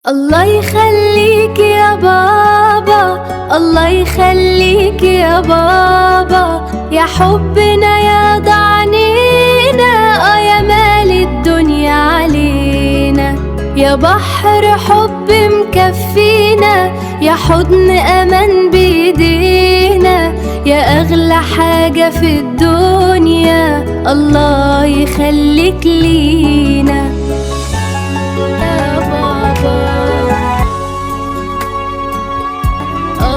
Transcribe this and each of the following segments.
الله يخليك يا بابا، الله يخليك يا بابا، يا حبنا يا ضعنينا، يا مال الدنيا علينا، يا بحر حب مكفينا، يا حضن أمان بيدينا، يا أغلى حاجة في الدنيا، الله يخليك لينا يا بابا.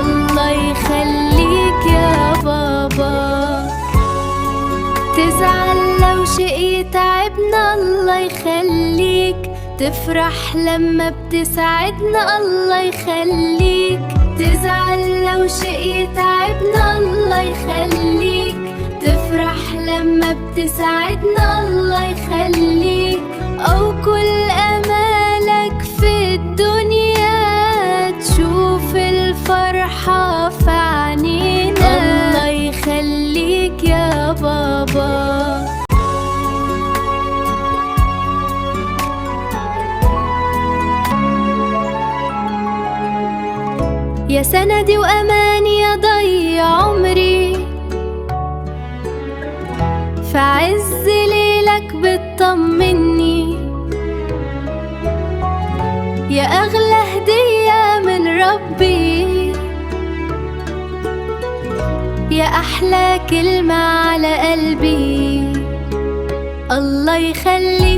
الله يخليك يا بابا، تزعل لو شيء يتعبنا، الله يخليك، تفرح لما بتسعدنا، الله يخليك، تزعل لو شيء يتعبنا، الله يخليك، تفرح لما بتسعدنا، الله يخليك، أو كل أمالك في الدنيا تشوف الفرحة في عينينا، الله يخليك يا بابا. يا سندي وأماني يا ضي عمري، في عز ليلك بتطمني، يا أغلى هدية من ربي، يا أحلى كلمة على قلبي، الله يخليك